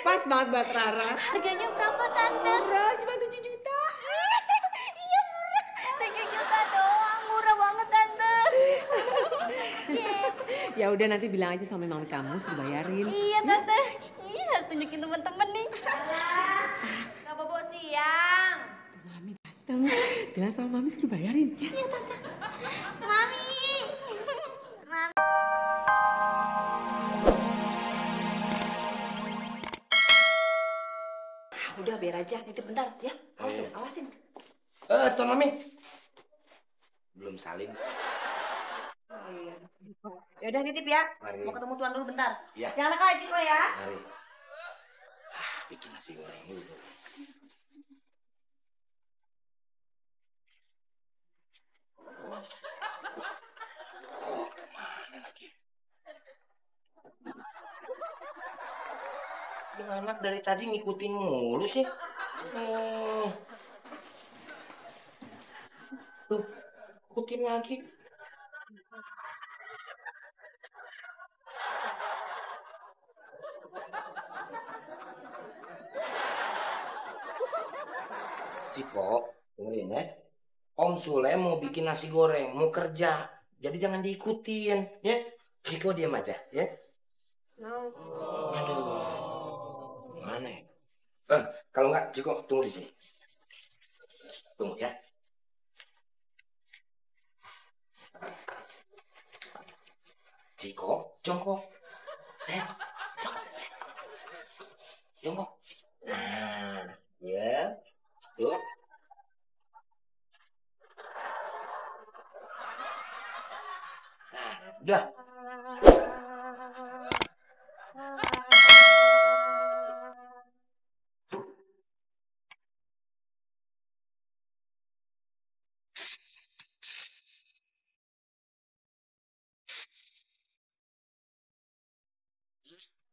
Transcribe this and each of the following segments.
Pas banget buat Rara. Harganya berapa Tante? Murah, cuma 7 juta. Iya murah, 7 juta doang, murah banget Tante. Ya udah nanti bilang aja sama mami kamu sudah bayarin. Iya Tante, harus tunjukin temen-temen nih. Gak bobo siang. Tuh mami dateng, bilang sama mami sudah bayarin. Iya Tante. Mami. Mami. Udah biar aja, nitip bentar ya. Awasin, awasin. Tuan Mami. Belum salim. Oh iya. Ya udah nitip ya. Mari. Mau ketemu tuan dulu bentar. Iya. Jangan nakal Ciko ya. Mari. Bikin nasi goreng dulu. Mana lagi? Ini anak dari tadi ngikutin mulu sih. Tuh, ikutin lagi. Ciko, dengerin ya. Om Sule mau bikin nasi goreng, mau kerja. Jadi jangan diikutin, ya. Ciko diam aja, ya. Aduh. Mana ya? Kalau enggak, Ciko tunggu di sini. Tunggu ya. Ciko, jongkok. Jongkok. Jongkok. Nah, ya. Tuh. Nah, udah.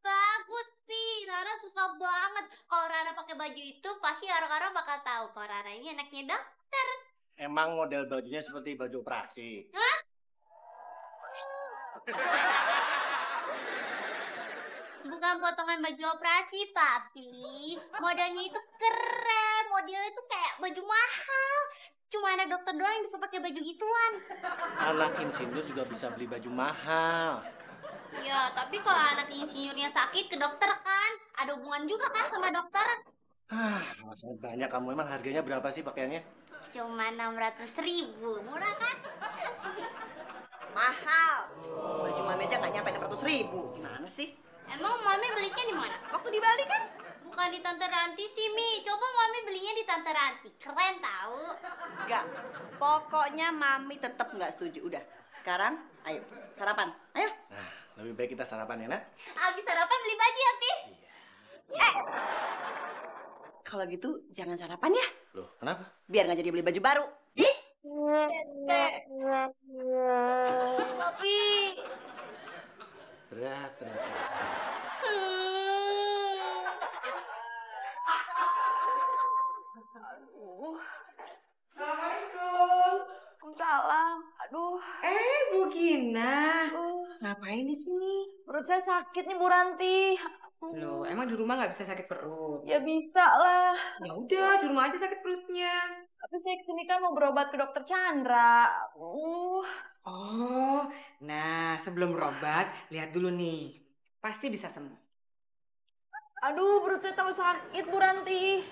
Bagus Pi, Rara suka banget. Kalau Rara pakai baju itu pasti orang-orang bakal tahu kalau Rara ini anaknya dokter. Emang model bajunya seperti baju operasi? Hah? Bukan potongan baju operasi, Papi. Modelnya itu keren. Modelnya itu kayak baju mahal. Cuma anak dokter doang yang bisa pakai baju gituan. Anak insinyur juga bisa beli baju mahal. Ya, tapi kalau anak insinyurnya sakit ke dokter kan, ada hubungan juga kan sama dokter. Sangat banyak kamu. Emang harganya berapa sih pakaiannya? Cuma 600.000, murah kan? Mahal. Baju mami aja nggak nyampe 600.000. Gimana sih? Emang Mami belinya di mana? Waktu di Bali kan? Bukan di Tante Ranti sih, Mi. Coba Mami belinya di Tante Ranti. Keren tahu. Enggak. Pokoknya mami tetap nggak setuju. Udah. Sekarang, ayo sarapan. Ayo. Nah, lebih baik kita sarapan ya, nak? Abis sarapan beli baju ya, Pi? Kalau gitu jangan sarapan ya. Loh, kenapa? Biar nggak jadi beli baju baru. Tapi... Berat. Aduh. Assalamualaikum. Waalaikumsalam. Aduh. Bu Gina, ngapain di sini? Perut saya sakit nih Bu Ranti. Loh, emang di rumah nggak bisa sakit perut? Ya bisa lah. Ya udah, di rumah aja sakit perutnya. Tapi saya kesini kan mau berobat ke dokter Chandra. Oh, nah sebelum berobat, lihat dulu nih. Pasti bisa sembuh. Aduh, perut saya tambah sakit, Bu Ranti.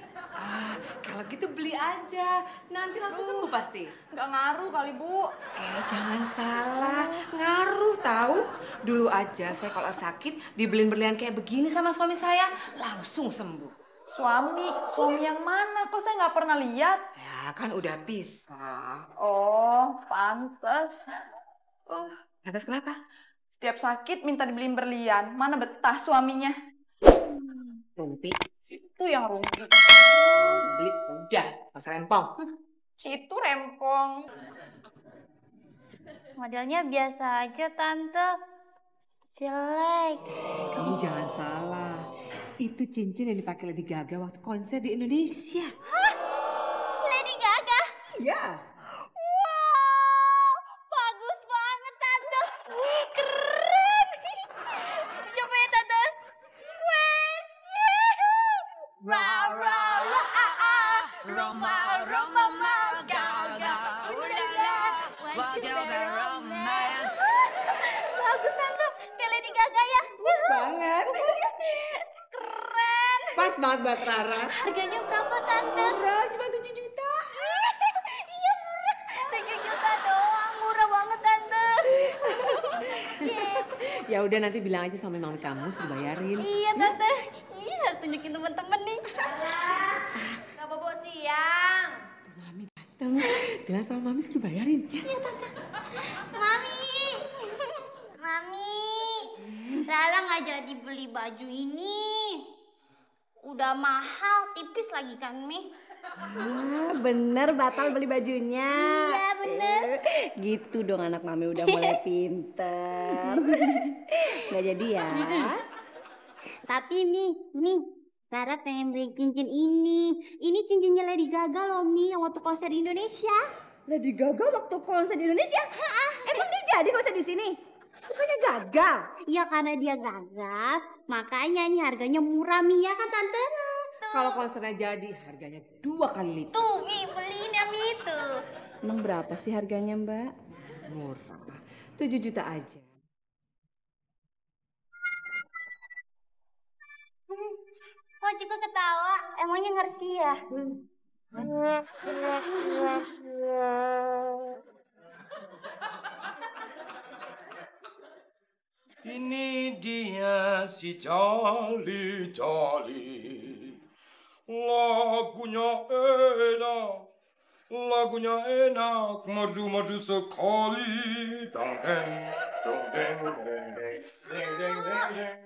Kalau gitu beli aja. Nanti langsung sembuh pasti. Nggak ngaruh kali, Bu. Jangan salah. Ngaruh tahu. Dulu aja saya kalau sakit dibeliin berlian kayak begini sama suami saya, langsung sembuh. Suami yang mana? Kok saya nggak pernah lihat? Ya kan udah pisah. Oh, pantes. Atas kenapa? Setiap sakit minta dibeliin berlian. Mana betah suaminya? Rumpi. Situ yang rumpi. Beli udah, pas rempong. Situ rempong. Modelnya biasa aja, Tante. Jelek. Kamu jangan salah. Itu cincin yang dipakai Lady Gaga waktu konser di Indonesia. Hah? Lady Gaga? Iya. Wow, bagus banget, Tante. Keren. Coba ya, Tante. Wes, Bagus tante, kayak Lady Gaga ya. Banget. Keren. Pas banget buat Rara. Harganya berapa tante? Murah, cuma 7 juta. Iya murah, 7 juta doang, murah banget tante. Ya udah nanti bilang aja sama mami kamu suruh bayarin. Iya tante, iya harus tunjukin teman-teman nih. Kak Bobo siang. Tuh mami datang. Bilang sama mami suruh bayarin. Ya. Iya tante. Mami, mami, Rara nggak jadi beli baju ini. Udah mahal, tipis lagi kan Mi? Ah, bener batal beli bajunya. Iya bener. Gitu dong anak mami udah mulai pinter. Nggak jadi ya? Tapi Mi, Rara pengen beli cincin ini. Ini cincinnya Lady Gaga loh Mi, yang waktu konser di Indonesia. Lady Gaga waktu konser di Indonesia? Emang dia jadi konser di sini? Bukannya gagal? Iya karena dia gagal, makanya ini harganya murah Mi ya kan tante? Kalau konsernya jadi harganya 2 kali lipat. Tuh Mi, beliin ya Mi tuh. Emang berapa sih harganya Mbak? Murah. 7 juta aja. Kok Ciko ketawa? Emangnya ngerti ya? Ini dia si Charlie. Lagunya enak, merdu sekali. Dong deng, dong deng, deng deng.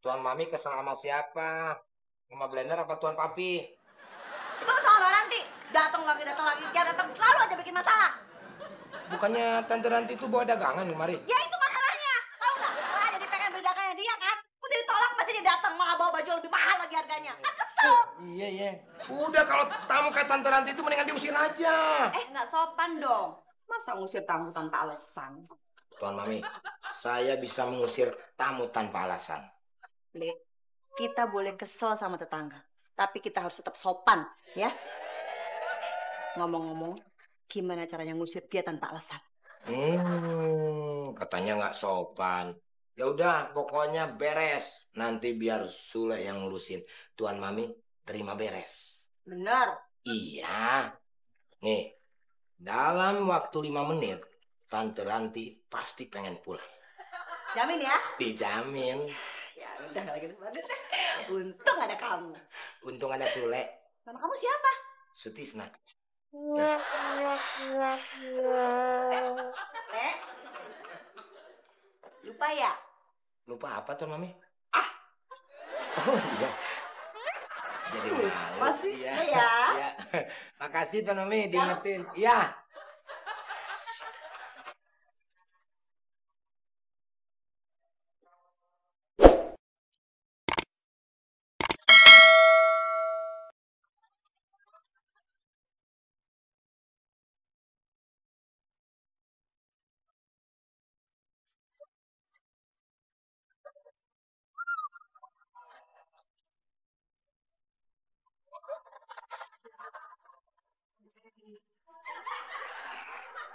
Tuan Mami kesel sama siapa? Sama Blender apa Tuan Papi? Itu sama Mbak Ranti. Datang lagi. Dia datang selalu aja bikin masalah. Bukannya Tante Ranti itu bawa dagangan kemari? Ya itu masalahnya. Tahu nggak? Malah jadi pengen beli dagangannya dia kan. Udah ditolak masih dia datang malah bawa baju lebih mahal lagi harganya. Kan kesel. Iya. Udah kalau tamu kayak Tante Ranti itu mendingan diusir aja. Nggak sopan dong. Masa ngusir tamu tanpa alasan? Tuan Mami, saya bisa mengusir tamu tanpa alasan. Le, kita boleh kesel sama tetangga, tapi kita harus tetap sopan, ya. Ngomong-ngomong, gimana caranya ngusir dia tanpa alasan? Katanya nggak sopan. Ya udah, pokoknya beres. Nanti biar Sule yang ngurusin. Tuan Mami terima beres. Bener. Iya. Nih, dalam waktu 5 menit, Tante Ranti pasti pengen pulang. Jamin ya? Dijamin. Ya udah kalau gitu bagus. Untung ada kamu. Untung ada Sule. Nama kamu siapa? Sutisna. Lupa ya? Lupa apa Tuan Mami? Oh iya. Jadi malu. Masih Iya. ya? Iya. Makasih Tuan Mami diingetin. Iya.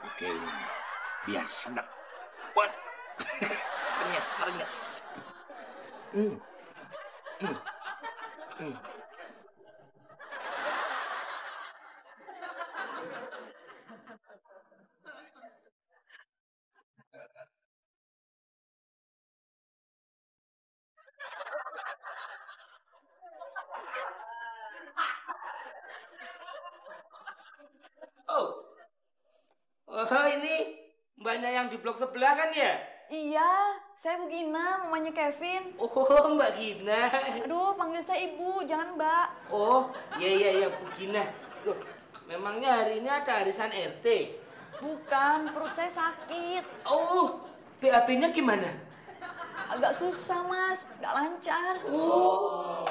Oke, biar sedap. Buat renyes. Oh, ini mbaknya yang di blok sebelah kan ya? Iya, saya Bu Gina, mamanya Kevin. Oh, Mbak Gina. Aduh, panggil saya Ibu, jangan Mbak. Oh, iya Bu Gina. Loh, memangnya hari ini ada arisan RT? Bukan, perut saya sakit. Oh, BAB-nya gimana? Agak susah, Mas. Nggak lancar. Oh,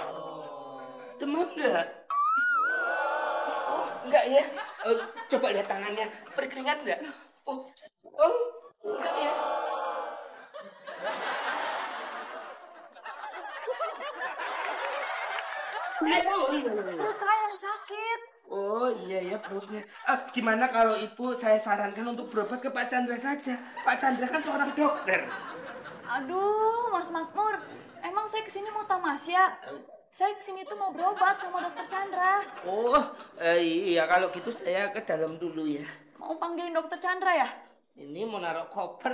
demam nggak? Oh, enggak ya? Coba lihat tangannya, berkeringat nggak? Oh, enggak ya? Perut saya yang sakit. Oh iya ya perutnya. Gimana kalau ibu saya sarankan untuk berobat ke Pak Chandra saja. Pak Chandra kan seorang dokter. Aduh, Mas Makmur. Emang saya kesini mau tamasya? Saya kesini tuh mau berobat sama dokter Chandra. Oh iya kalau gitu saya ke dalam dulu ya. Mau panggilin dokter Chandra ya? Ini mau naruh koper.